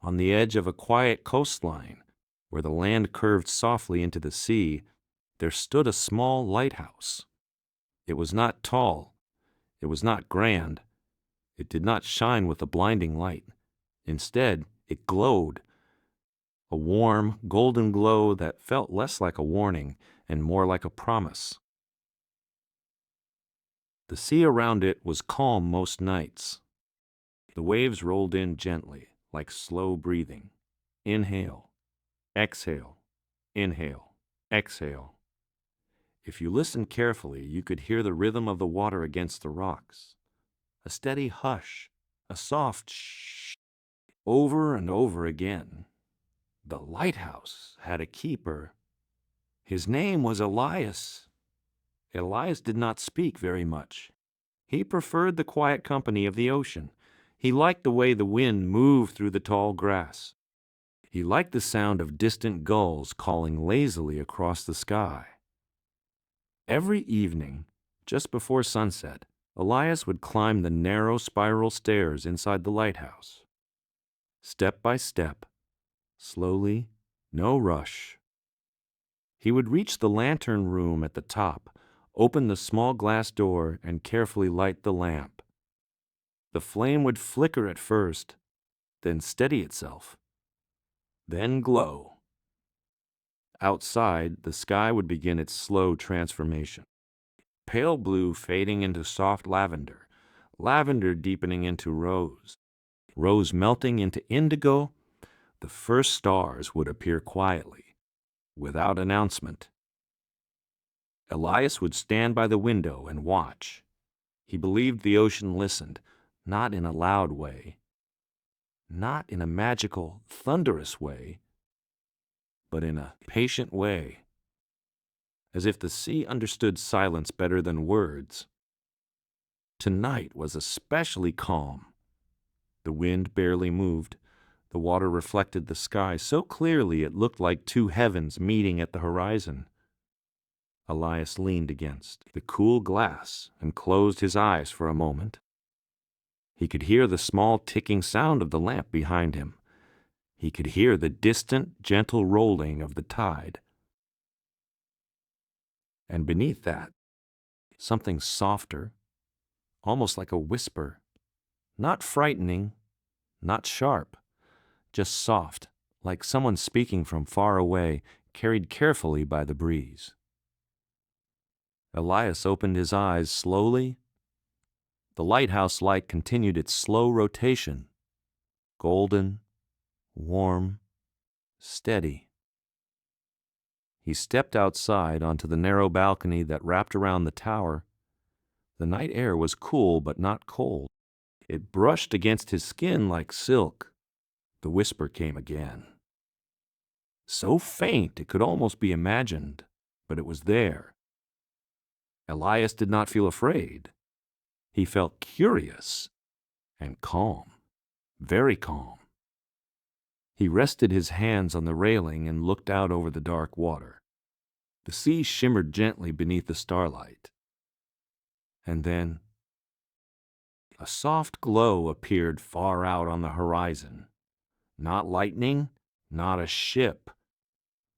On the edge of a quiet coastline, where the land curved softly into the sea, there stood a small lighthouse. It was not tall, it was not grand, it did not shine with a blinding light. Instead, it glowed, a warm, golden glow that felt less like a warning and more like a promise. The sea around it was calm most nights. The waves rolled in gently, like slow breathing. Inhale, exhale, inhale, exhale. If you listened carefully, you could hear the rhythm of the water against the rocks. A steady hush, a soft shh, over and over again. The lighthouse had a keeper. His name was Elias. Elias did not speak very much. He preferred the quiet company of the ocean. He liked the way the wind moved through the tall grass. He liked the sound of distant gulls calling lazily across the sky. Every evening, just before sunset, Elias would climb the narrow spiral stairs inside the lighthouse. Step by step, slowly, no rush. He would reach the lantern room at the top, open the small glass door, and carefully light the lamp. The flame would flicker at first, then steady itself, then glow. Outside, the sky would begin its slow transformation. Pale blue fading into soft lavender, lavender deepening into rose, rose melting into indigo. The first stars would appear quietly, without announcement. Elias would stand by the window and watch. He believed the ocean listened, not in a loud way, not in a magical, thunderous way, but in a patient way, as if the sea understood silence better than words. Tonight was especially calm. The wind barely moved. The water reflected the sky so clearly it looked like two heavens meeting at the horizon. Elias leaned against the cool glass and closed his eyes for a moment. He could hear the small ticking sound of the lamp behind him. He could hear the distant, gentle rolling of the tide. And beneath that, something softer, almost like a whisper, not frightening, not sharp, just soft, like someone speaking from far away, carried carefully by the breeze. Elias opened his eyes slowly. The lighthouse light continued its slow rotation, golden, warm, steady. He stepped outside onto the narrow balcony that wrapped around the tower. The night air was cool but not cold. It brushed against his skin like silk. The whisper came again. So faint it could almost be imagined, but it was there. Elias did not feel afraid. He felt curious and calm, very calm. He rested his hands on the railing and looked out over the dark water. The sea shimmered gently beneath the starlight. And then a soft glow appeared far out on the horizon. Not lightning, not a ship.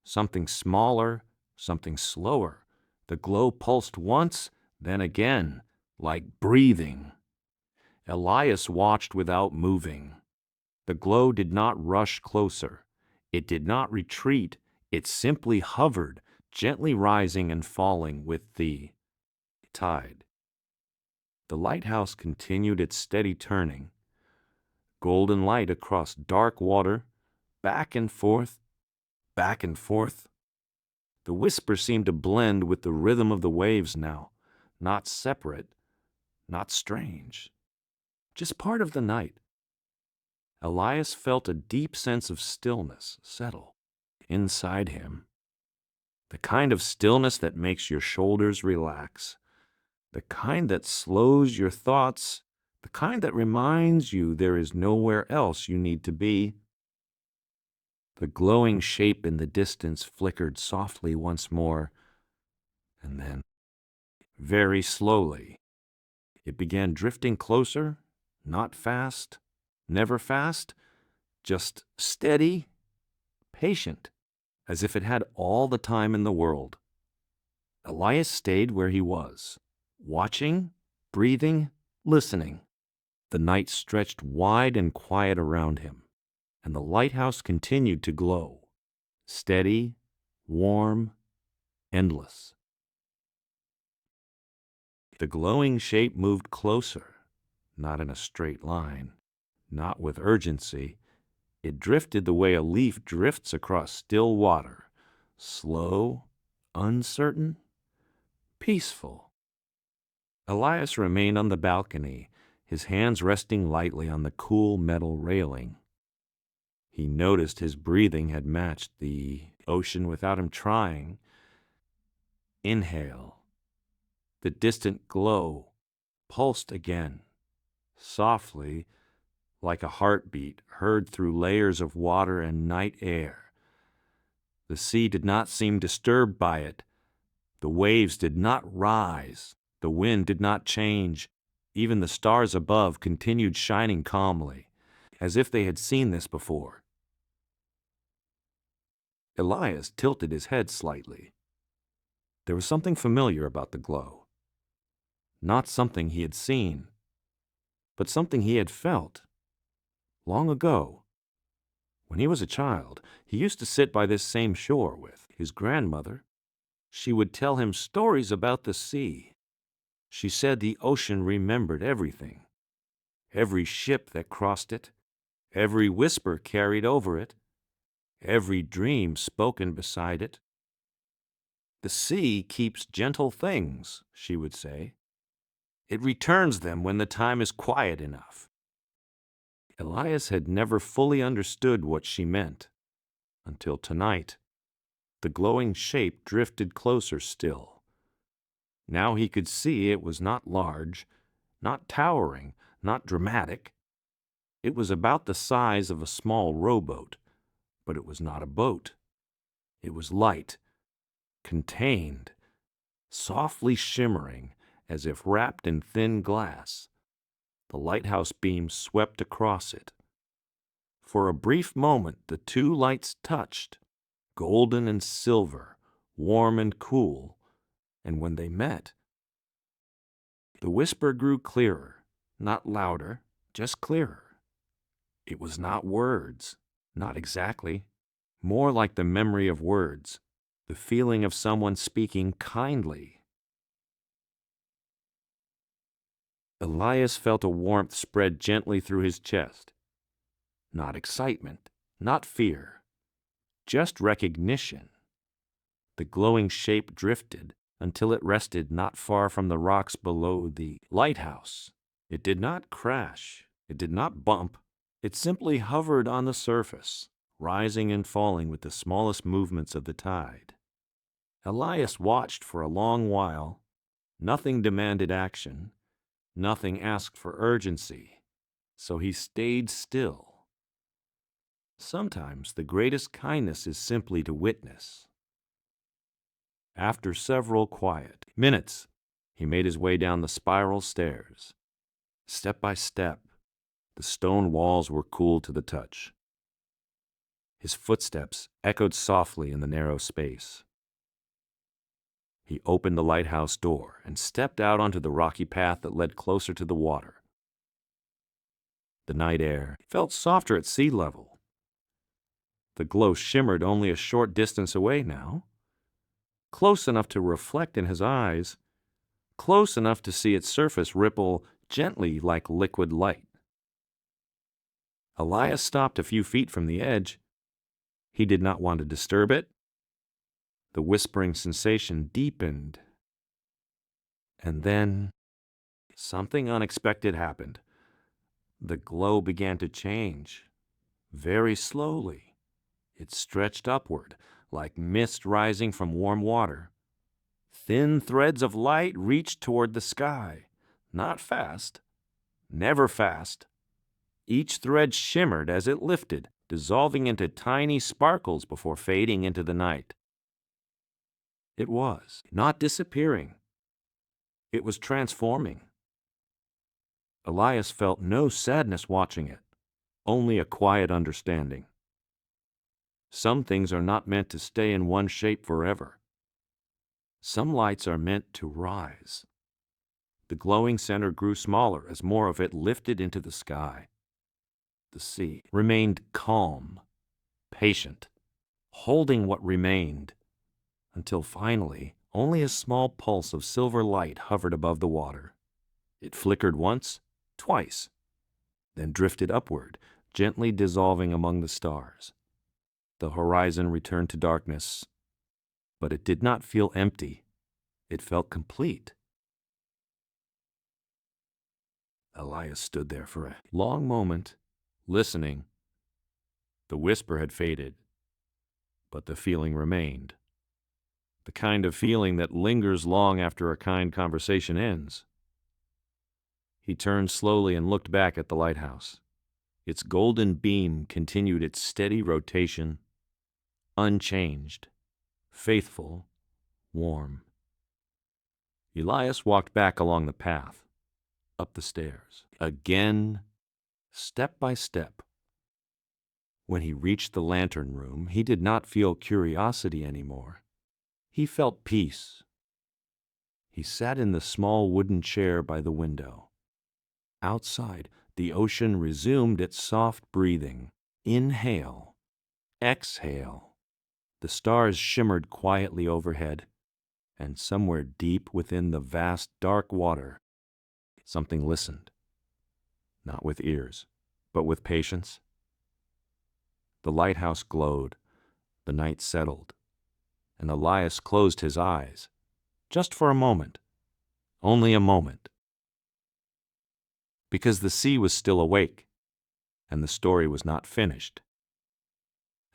Something smaller, something slower. The glow pulsed once, then again, like breathing. Elias watched without moving. The glow did not rush closer. It did not retreat. It simply hovered, gently rising and falling with the tide. The lighthouse continued its steady turning. Golden light across dark water, back and forth, back and forth. The whisper seemed to blend with the rhythm of the waves now, not separate, not strange, just part of the night. Elias felt a deep sense of stillness settle inside him, the kind of stillness that makes your shoulders relax, the kind that slows your thoughts, the kind that reminds you there is nowhere else you need to be. The glowing shape in the distance flickered softly once more, and then, very slowly, it began drifting closer, not fast, never fast, just steady, patient, as if it had all the time in the world. Elias stayed where he was, watching, breathing, listening. The night stretched wide and quiet around him, and the lighthouse continued to glow, steady, warm, endless. The glowing shape moved closer, not in a straight line, not with urgency. It drifted the way a leaf drifts across still water, slow, uncertain, peaceful. Elias remained on the balcony, his hands resting lightly on the cool metal railing. He noticed his breathing had matched the ocean without him trying. Inhale. The distant glow pulsed again, softly, like a heartbeat heard through layers of water and night air. The sea did not seem disturbed by it. The waves did not rise. The wind did not change. Even the stars above continued shining calmly, as if they had seen this before. Elias tilted his head slightly. There was something familiar about the glow. Not something he had seen, but something he had felt. Long ago, when he was a child, he used to sit by this same shore with his grandmother. She would tell him stories about the sea. She said the ocean remembered everything, every ship that crossed it, every whisper carried over it, every dream spoken beside it. The sea keeps gentle things, she would say. It returns them when the time is quiet enough. Elias had never fully understood what she meant, until tonight. The glowing shape drifted closer still. Now he could see it was not large, not towering, not dramatic. It was about the size of a small rowboat, but it was not a boat. It was light, contained, softly shimmering, as if wrapped in thin glass. The lighthouse beams swept across it. For a brief moment, the two lights touched, golden and silver, warm and cool, and when they met, the whisper grew clearer, not louder, just clearer. It was not words, not exactly, more like the memory of words, the feeling of someone speaking kindly. Elias felt a warmth spread gently through his chest. Not excitement, not fear, just recognition. The glowing shape drifted until it rested not far from the rocks below the lighthouse. It did not crash, it did not bump, it simply hovered on the surface, rising and falling with the smallest movements of the tide. Elias watched for a long while. Nothing demanded action. Nothing asked for urgency, so he stayed still. Sometimes the greatest kindness is simply to witness. After several quiet minutes, he made his way down the spiral stairs. Step by step, the stone walls were cool to the touch. His footsteps echoed softly in the narrow space. He opened the lighthouse door and stepped out onto the rocky path that led closer to the water. The night air felt softer at sea level. The glow shimmered only a short distance away now, close enough to reflect in his eyes, close enough to see its surface ripple gently like liquid light. Elias stopped a few feet from the edge. He did not want to disturb it. The whispering sensation deepened. And then something unexpected happened. The glow began to change, very slowly. It stretched upward, like mist rising from warm water. Thin threads of light reached toward the sky, not fast, never fast. Each thread shimmered as it lifted, dissolving into tiny sparkles before fading into the night. It was not disappearing. It was transforming. Elias felt no sadness watching it, only a quiet understanding. Some things are not meant to stay in one shape forever. Some lights are meant to rise. The glowing center grew smaller as more of it lifted into the sky. The sea remained calm, patient, holding what remained, until finally only a small pulse of silver light hovered above the water. It flickered once, twice, then drifted upward, gently dissolving among the stars. The horizon returned to darkness, but it did not feel empty. It felt complete. Elias stood there for a long moment, listening. The whisper had faded, but the feeling remained. The kind of feeling that lingers long after a kind conversation ends. He turned slowly and looked back at the lighthouse. Its golden beam continued its steady rotation, unchanged, faithful, warm. Elias walked back along the path, up the stairs, again, step by step. When he reached the lantern room, he did not feel curiosity anymore. He felt peace. He sat in the small wooden chair by the window. Outside, the ocean resumed its soft breathing. Inhale, exhale. The stars shimmered quietly overhead, and somewhere deep within the vast dark water, something listened, not with ears, but with patience. The lighthouse glowed, the night settled, and Elias closed his eyes, just for a moment, only a moment. Because the sea was still awake, and the story was not finished.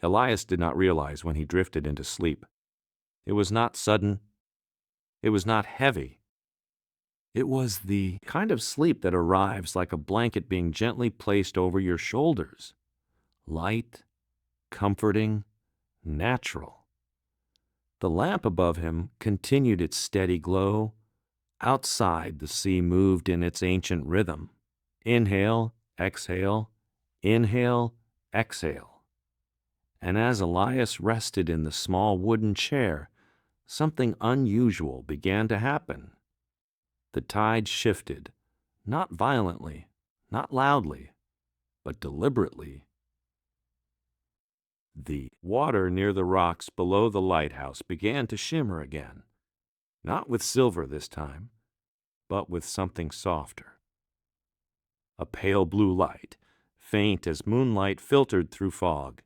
Elias did not realize when he drifted into sleep. It was not sudden. It was not heavy. It was the kind of sleep that arrives like a blanket being gently placed over your shoulders. Light, comforting, natural. The lamp above him continued its steady glow. Outside, the sea moved in its ancient rhythm. Inhale, exhale, inhale, exhale. And as Elias rested in the small wooden chair, something unusual began to happen. The tide shifted, not violently, not loudly, but deliberately. The water near the rocks below the lighthouse began to shimmer again, not with silver this time, but with something softer. A pale blue light, faint as moonlight filtered through fog.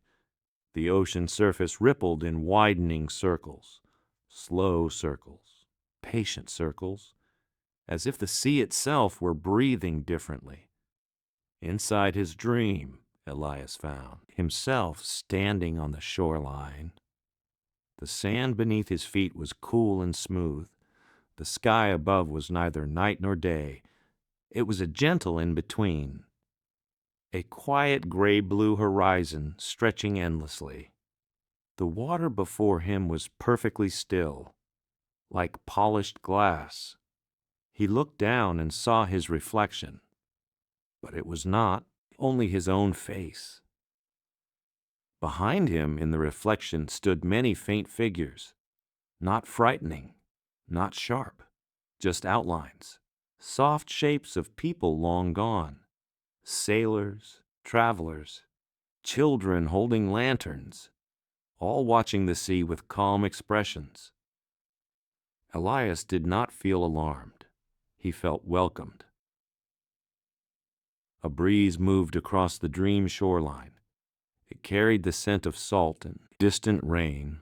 The ocean surface rippled in widening circles, slow circles, patient circles, as if the sea itself were breathing differently. Inside his dream, Elias found himself standing on the shoreline. The sand beneath his feet was cool and smooth. The sky above was neither night nor day. It was a gentle in-between. A quiet gray-blue horizon stretching endlessly. The water before him was perfectly still, like polished glass. He looked down and saw his reflection, but it was not only his own face. Behind him in the reflection stood many faint figures, not frightening, not sharp, just outlines, soft shapes of people long gone, sailors, travelers, children holding lanterns, all watching the sea with calm expressions. Elias did not feel alarmed. He felt welcomed. A breeze moved across the dream shoreline. It carried the scent of salt and distant rain.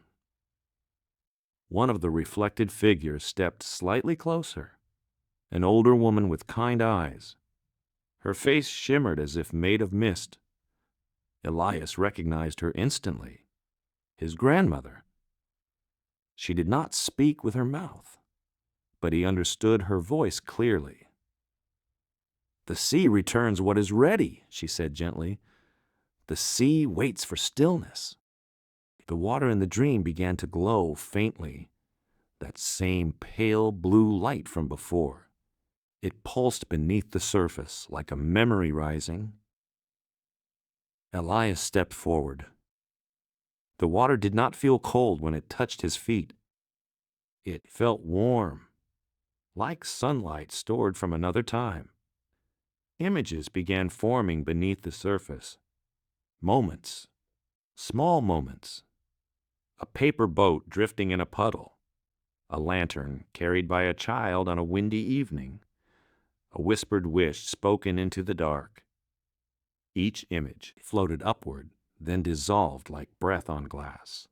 One of the reflected figures stepped slightly closer, an older woman with kind eyes. Her face shimmered as if made of mist. Elias recognized her instantly. His grandmother. She did not speak with her mouth, but he understood her voice clearly. "The sea returns what is ready," she said gently. "The sea waits for stillness." The water in the dream began to glow faintly, that same pale blue light from before. It pulsed beneath the surface like a memory rising. Elias stepped forward. The water did not feel cold when it touched his feet. It felt warm, like sunlight stored from another time. Images began forming beneath the surface. Moments, small moments. A paper boat drifting in a puddle. A lantern carried by a child on a windy evening. A whispered wish spoken into the dark. Each image floated upward, then dissolved like breath on glass.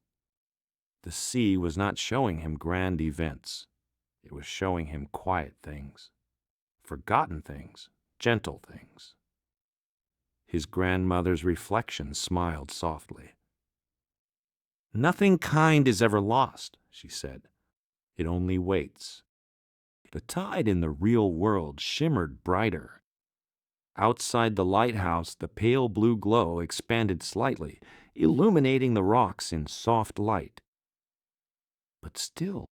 The sea was not showing him grand events. It was showing him quiet things, forgotten things, gentle things. His grandmother's reflection smiled softly. "Nothing kind is ever lost," she said. "It only waits." The tide in the real world shimmered brighter. Outside the lighthouse, the pale blue glow expanded slightly, illuminating the rocks in soft light. But still,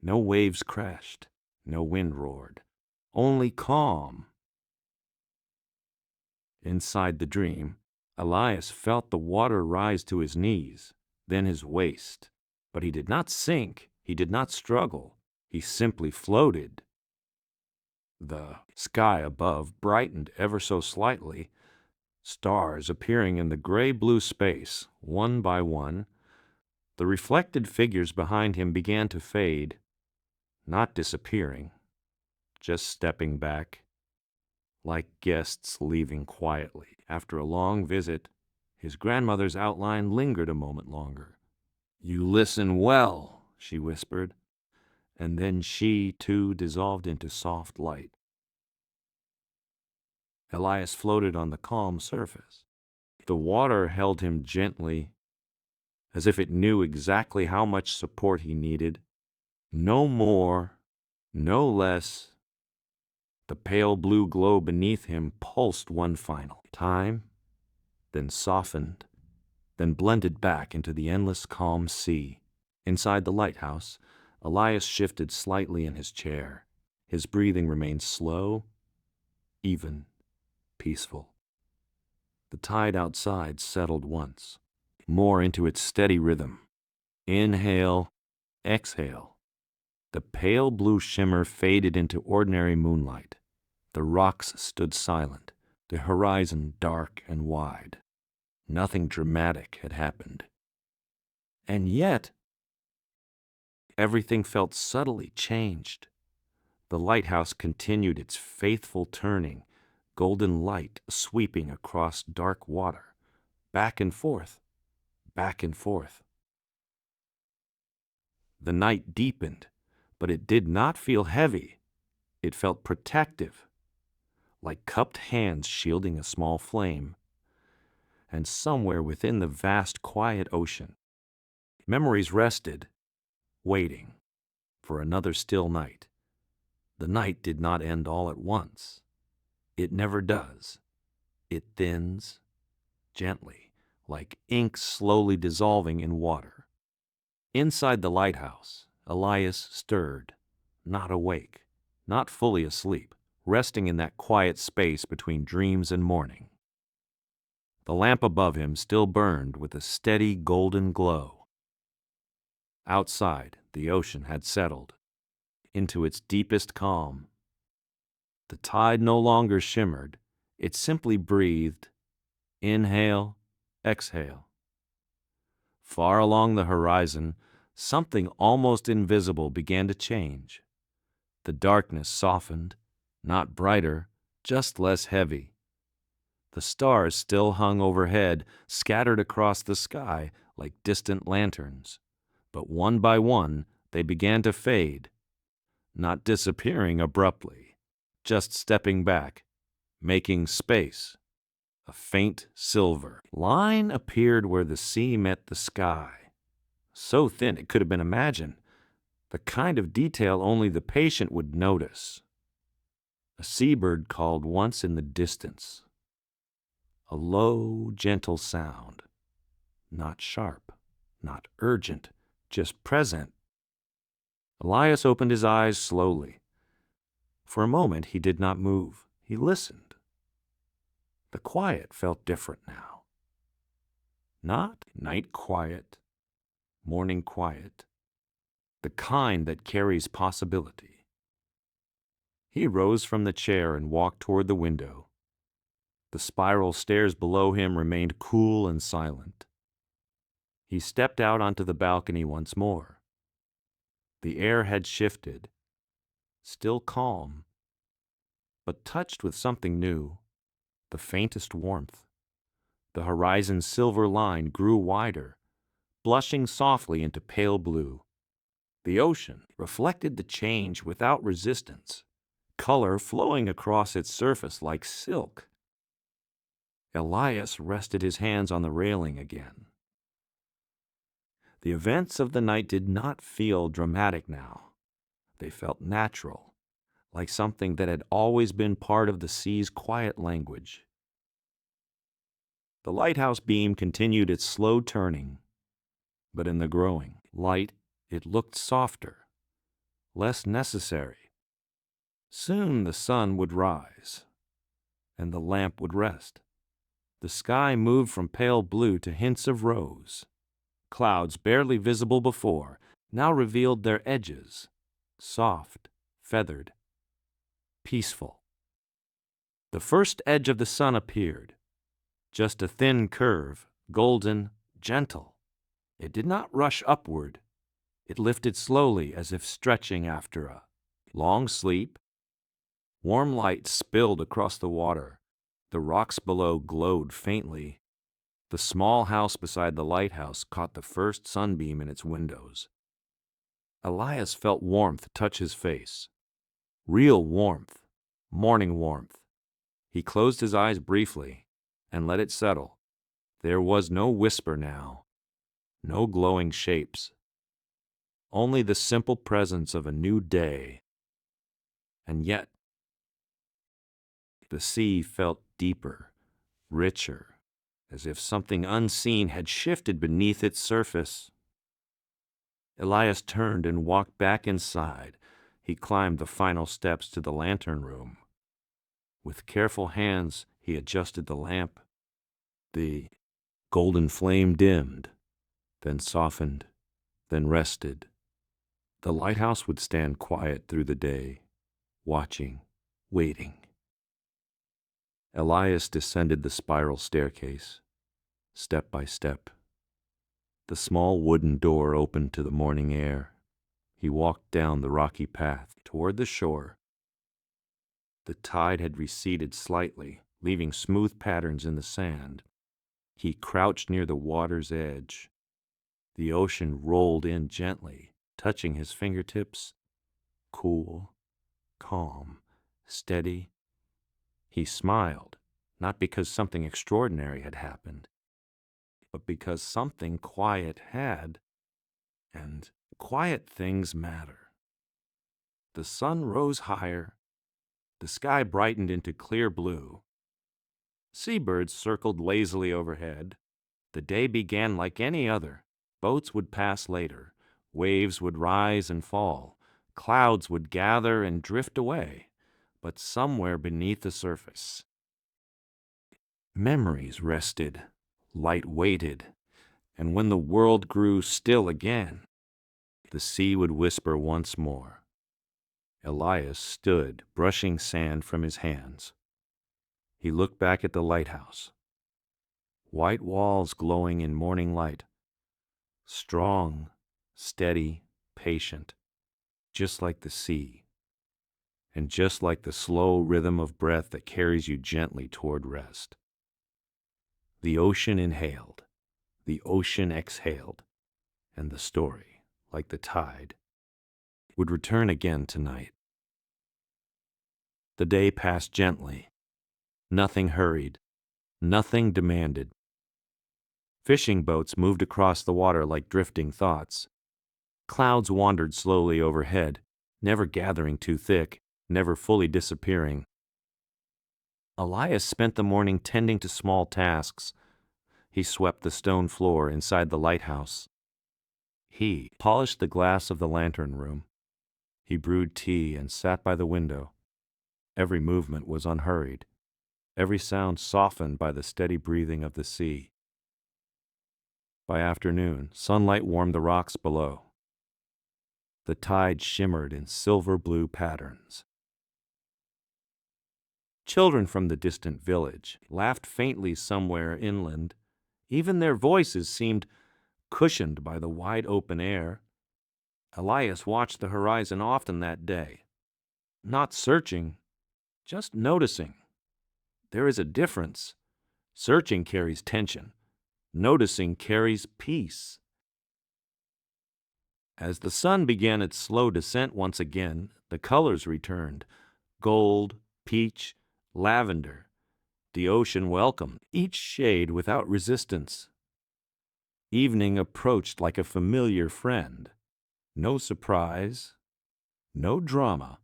no waves crashed, no wind roared, only calm. Inside the dream, Elias felt the water rise to his knees, then his waist. But he did not sink, he did not struggle, he simply floated. The sky above brightened ever so slightly, stars appearing in the gray-blue space, one by one. The reflected figures behind him began to fade, not disappearing, just stepping back, like guests leaving quietly. After a long visit, his grandmother's outline lingered a moment longer. "You listen well," she whispered, and then she, too, dissolved into soft light. Elias floated on the calm surface. The water held him gently, as if it knew exactly how much support he needed. No more, no less. The pale blue glow beneath him pulsed one final time, then softened, then blended back into the endless calm sea. Inside the lighthouse, Elias shifted slightly in his chair. His breathing remained slow, even, peaceful. The tide outside settled once, more into its steady rhythm. Inhale, exhale. The pale blue shimmer faded into ordinary moonlight. The rocks stood silent, the horizon dark and wide. Nothing dramatic had happened. And yet, everything felt subtly changed. The lighthouse continued its faithful turning, golden light sweeping across dark water, back and forth, back and forth. The night deepened, but it did not feel heavy. It felt protective, like cupped hands shielding a small flame. And somewhere within the vast, quiet ocean, memories rested, waiting for another still night. The night did not end all at once. It never does. It thins, gently, like ink slowly dissolving in water. Inside the lighthouse, Elias stirred, not awake, not fully asleep, resting in that quiet space between dreams and morning. The lamp above him still burned with a steady golden glow. Outside, the ocean had settled into its deepest calm. The tide no longer shimmered, it simply breathed. Inhale, exhale. Far along the horizon, something almost invisible began to change. The darkness softened, not brighter, just less heavy. The stars still hung overhead, scattered across the sky like distant lanterns. But one by one, they began to fade, not disappearing abruptly, just stepping back, making space. A faint silver line appeared where the sea met the sky, so thin it could have been imagined, the kind of detail only the patient would notice. A seabird called once in the distance. A low, gentle sound, not sharp, not urgent, just present. Elias opened his eyes slowly. For a moment he did not move. He listened. The quiet felt different now. Not night quiet, morning quiet, the kind that carries possibility. He rose from the chair and walked toward the window. The spiral stairs below him remained cool and silent. He stepped out onto the balcony once more. The air had shifted, still calm, but touched with something new, the faintest warmth. The horizon's silver line grew wider, blushing softly into pale blue. The ocean reflected the change without resistance, color flowing across its surface like silk. Elias rested his hands on the railing again. The events of the night did not feel dramatic now. They felt natural, like something that had always been part of the sea's quiet language. The lighthouse beam continued its slow turning, but in the growing light it looked softer, less necessary. Soon the sun would rise, and the lamp would rest. The sky moved from pale blue to hints of rose. Clouds barely visible before now revealed their edges, soft, feathered, peaceful. The first edge of the sun appeared, just a thin curve, golden, gentle. It did not rush upward. It lifted slowly as if stretching after a long sleep. Warm light spilled across the water. The rocks below glowed faintly. The small house beside the lighthouse caught the first sunbeam in its windows. Elias felt warmth touch his face. Real warmth, morning warmth. He closed his eyes briefly and let it settle. There was no whisper now, no glowing shapes, only the simple presence of a new day. And yet, the sea felt deeper, richer, as if something unseen had shifted beneath its surface. Elias turned and walked back inside. He climbed the final steps to the lantern room. With careful hands, he adjusted the lamp. The golden flame dimmed, then softened, then rested. The lighthouse would stand quiet through the day, watching, waiting. Elias descended the spiral staircase, step by step. The small wooden door opened to the morning air. He walked down the rocky path toward the shore. The tide had receded slightly, leaving smooth patterns in the sand. He crouched near the water's edge. The ocean rolled in gently, touching his fingertips. Cool, calm, steady. He smiled, not because something extraordinary had happened, but because something quiet had, and quiet things matter. The sun rose higher. The sky brightened into clear blue. Seabirds circled lazily overhead. The day began like any other. Boats would pass later. Waves would rise and fall. Clouds would gather and drift away. But somewhere beneath the surface, memories rested, light waited, and when the world grew still again, the sea would whisper once more. Elias stood, brushing sand from his hands. He looked back at the lighthouse. White walls glowing in morning light. Strong, steady, patient, just like the sea. And just like the slow rhythm of breath that carries you gently toward rest. The ocean inhaled, the ocean exhaled, and the story, like the tide, would return again tonight. The day passed gently. Nothing hurried, nothing demanded. Fishing boats moved across the water like drifting thoughts. Clouds wandered slowly overhead, never gathering too thick, never fully disappearing. Elias spent the morning tending to small tasks. He swept the stone floor inside the lighthouse. He polished the glass of the lantern room. He brewed tea and sat by the window. Every movement was unhurried, every sound softened by the steady breathing of the sea. By afternoon, sunlight warmed the rocks below. The tide shimmered in silver-blue patterns. Children from the distant village laughed faintly somewhere inland. Even their voices seemed cushioned by the wide-open air. Elias watched the horizon often that day, not searching, just noticing. There is a difference. Searching carries tension. Noticing carries peace. As the sun began its slow descent once again, the colors returned. Gold, peach, lavender. The ocean welcomed each shade without resistance. Evening approached like a familiar friend. No surprise, no drama,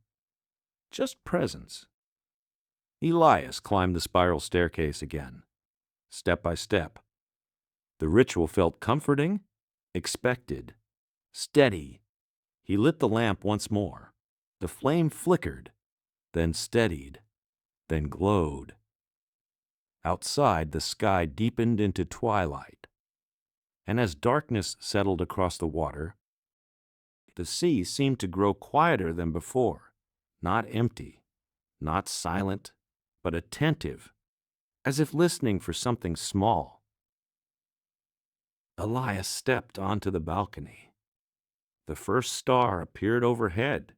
just presence. Elias climbed the spiral staircase again, step by step. The ritual felt comforting, expected, steady. He lit the lamp once more. The flame flickered, then steadied, then glowed. Outside, the sky deepened into twilight, and as darkness settled across the water, the sea seemed to grow quieter than before, not empty, not silent, but attentive, as if listening for something small. Elias stepped onto the balcony. The first star appeared overhead,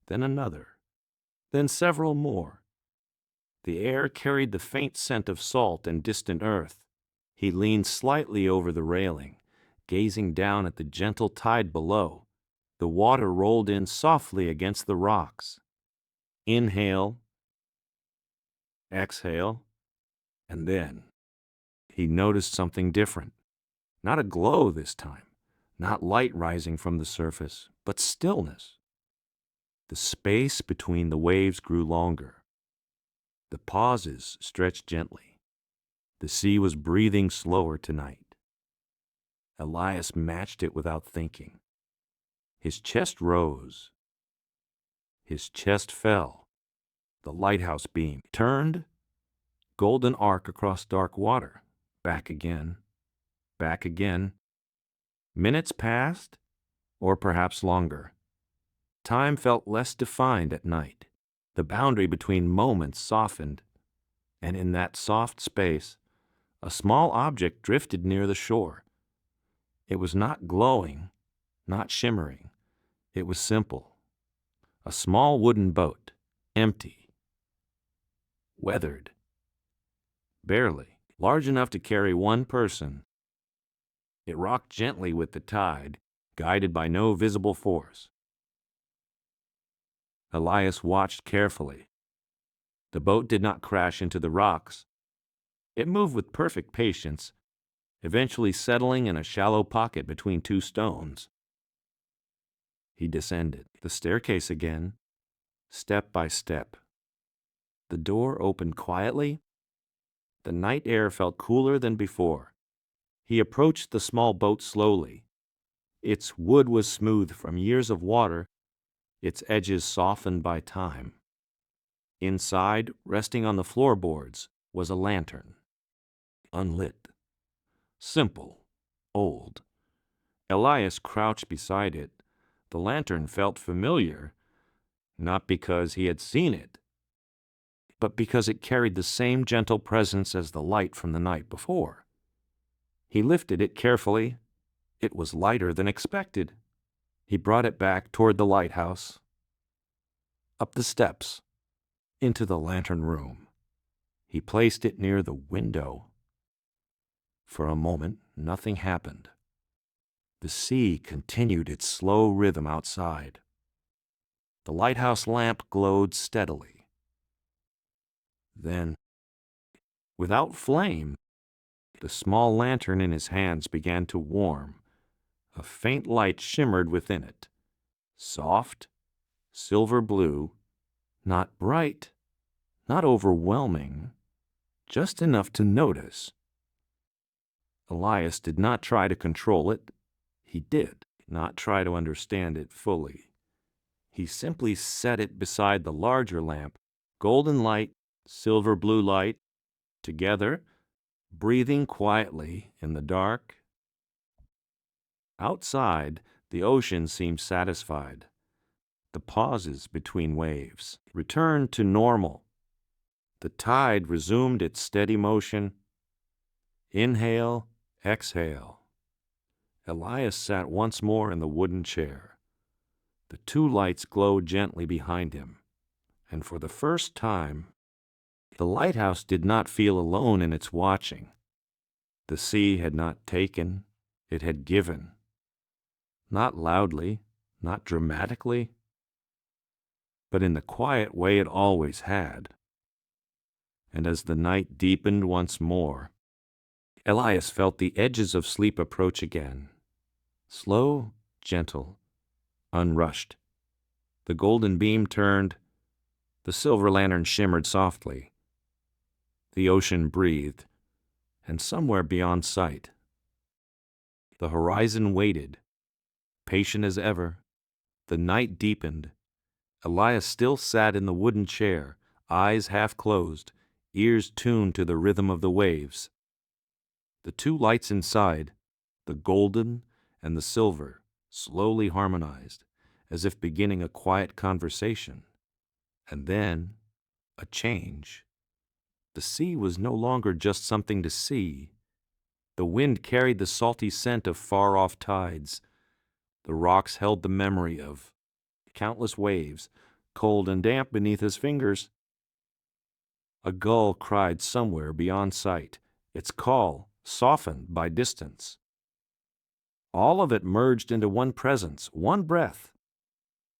then another, then several more. The air carried the faint scent of salt and distant earth. He leaned slightly over the railing, gazing down at the gentle tide below. The water rolled in softly against the rocks. Inhale, exhale, and then he noticed something different. Not a glow this time, not light rising from the surface, but stillness. The space between the waves grew longer. The pauses stretched gently. The sea was breathing slower tonight. Elias matched it without thinking. His chest rose. His chest fell. The lighthouse beam turned, golden arc across dark water. Back again, back again. Minutes passed, or perhaps longer. Time felt less defined at night. The boundary between moments softened, and in that soft space, a small object drifted near the shore. It was not glowing, not shimmering. It was simple. A small wooden boat, empty, weathered, barely, large enough to carry one person. It rocked gently with the tide, guided by no visible force. Elias watched carefully. The boat did not crash into the rocks. It moved with perfect patience, eventually settling in a shallow pocket between two stones. He descended the staircase again, step by step. The door opened quietly. The night air felt cooler than before. He approached the small boat slowly. Its wood was smooth from years of water, its edges softened by time. Inside, resting on the floorboards, was a lantern. Unlit. Simple. Old. Elias crouched beside it. The lantern felt familiar, not because he had seen it, but because it carried the same gentle presence as the light from the night before. He lifted it carefully. It was lighter than expected. He brought it back toward the lighthouse, up the steps, into the lantern room. He placed it near the window. For a moment, nothing happened. The sea continued its slow rhythm outside. The lighthouse lamp glowed steadily. Then, without flame, the small lantern in his hands began to warm. A faint light shimmered within it. Soft, silver blue, not bright, not overwhelming, just enough to notice. Elias did not try to control it. He did not try to understand it fully. He simply set it beside the larger lamp, golden light, silver blue light, together, breathing quietly in the dark, Outside, the ocean seemed satisfied. The pauses between waves returned to normal. The tide resumed its steady motion. Inhale, exhale. Elias sat once more in the wooden chair. The two lights glowed gently behind him, and for the first time, the lighthouse did not feel alone in its watching. The sea had not taken, it had given. Not loudly, not dramatically, but in the quiet way it always had. And as the night deepened once more, Elias felt the edges of sleep approach again. Slow, gentle, unrushed. The golden beam turned, the silver lantern shimmered softly. The ocean breathed, and somewhere beyond sight, the horizon waited, patient as ever. The night deepened. Elias still sat in the wooden chair, eyes half closed, ears tuned to the rhythm of the waves. The two lights inside, the golden and the silver, slowly harmonized, as if beginning a quiet conversation. And then, a change. The sea was no longer just something to see. The wind carried the salty scent of far-off tides. The rocks held the memory of countless waves, cold and damp beneath his fingers. A gull cried somewhere beyond sight, its call softened by distance. All of it merged into one presence, one breath,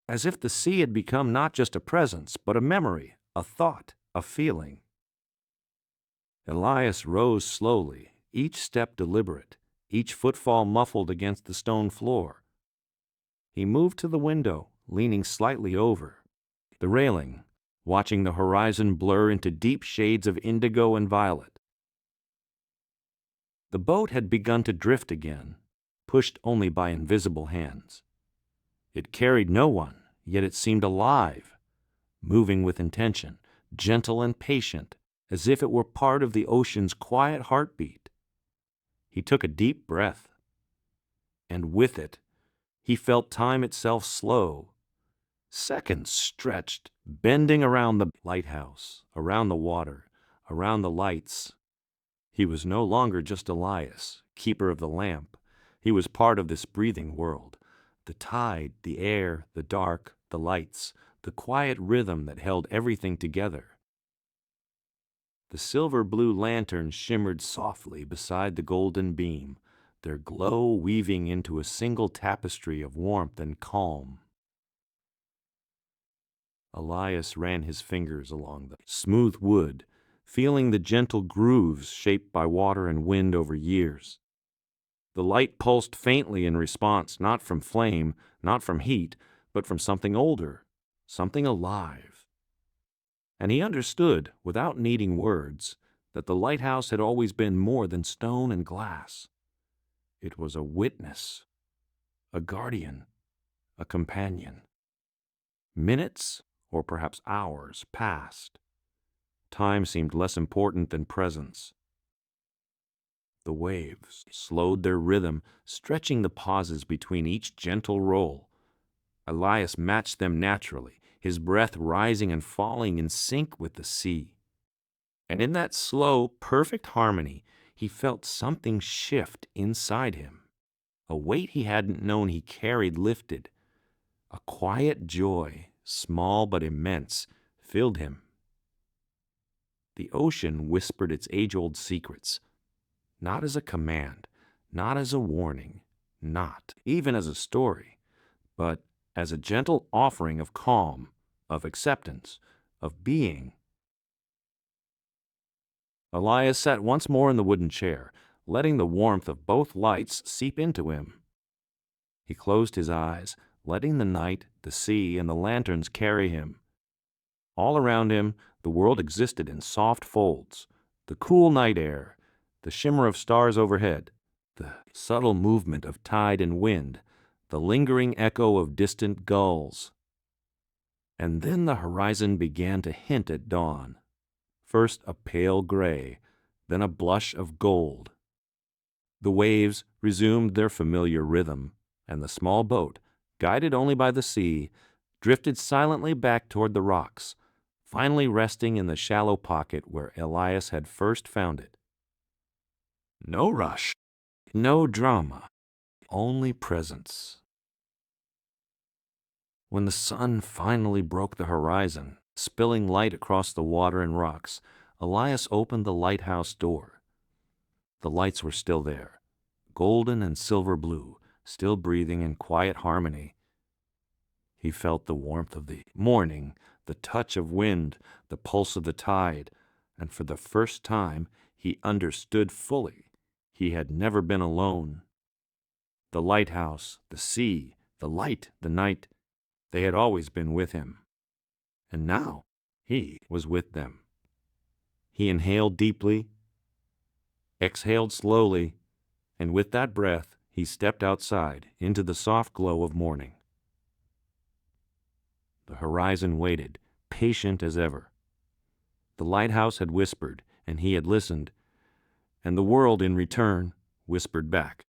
as if the sea had become not just a presence, but a memory, a thought, a feeling. Elias rose slowly, each step deliberate, each footfall muffled against the stone floor. He moved to the window, leaning slightly over the railing, watching the horizon blur into deep shades of indigo and violet. The boat had begun to drift again, pushed only by invisible hands. It carried no one, yet it seemed alive, moving with intention, gentle and patient, as if it were part of the ocean's quiet heartbeat. He took a deep breath, and with it, he felt time itself slow. Seconds stretched, bending around the lighthouse, around the water, around the lights. He was no longer just Elias, keeper of the lamp. He was part of this breathing world. The tide, the air, the dark, the lights, the quiet rhythm that held everything together. The silver-blue lanterns shimmered softly beside the golden beam, their glow weaving into a single tapestry of warmth and calm. Elias ran his fingers along the smooth wood, feeling the gentle grooves shaped by water and wind over years. The light pulsed faintly in response, not from flame, not from heat, but from something older, something alive. And he understood, without needing words, that the lighthouse had always been more than stone and glass. It was a witness, a guardian, a companion. Minutes, or perhaps hours, passed. Time seemed less important than presence. The waves slowed their rhythm, stretching the pauses between each gentle roll. Elias matched them naturally, his breath rising and falling in sync with the sea. And in that slow, perfect harmony, he felt something shift inside him. A weight he hadn't known he carried lifted. A quiet joy, small but immense, filled him. The ocean whispered its age-old secrets, not as a command, not as a warning, not even as a story, but as a gentle offering of calm, of acceptance, of being. Elias sat once more in the wooden chair, letting the warmth of both lights seep into him. He closed his eyes, letting the night, the sea, and the lanterns carry him. All around him, the world existed in soft folds, the cool night air, the shimmer of stars overhead, the subtle movement of tide and wind, the lingering echo of distant gulls. And then the horizon began to hint at dawn. First a pale gray, then a blush of gold. The waves resumed their familiar rhythm, and the small boat, guided only by the sea, drifted silently back toward the rocks, finally resting in the shallow pocket where Elias had first found it. No rush, no drama, only presence. When the sun finally broke the horizon, spilling light across the water and rocks, Elias opened the lighthouse door. The lights were still there, golden and silver blue, still breathing in quiet harmony. He felt the warmth of the morning, the touch of wind, the pulse of the tide, and for the first time he understood fully he had never been alone. The lighthouse, the sea, the light, the night, they had always been with him. And now he was with them. He inhaled deeply, exhaled slowly, and with that breath he stepped outside into the soft glow of morning. The horizon waited, patient as ever. The lighthouse had whispered, and he had listened, and the world in return whispered back.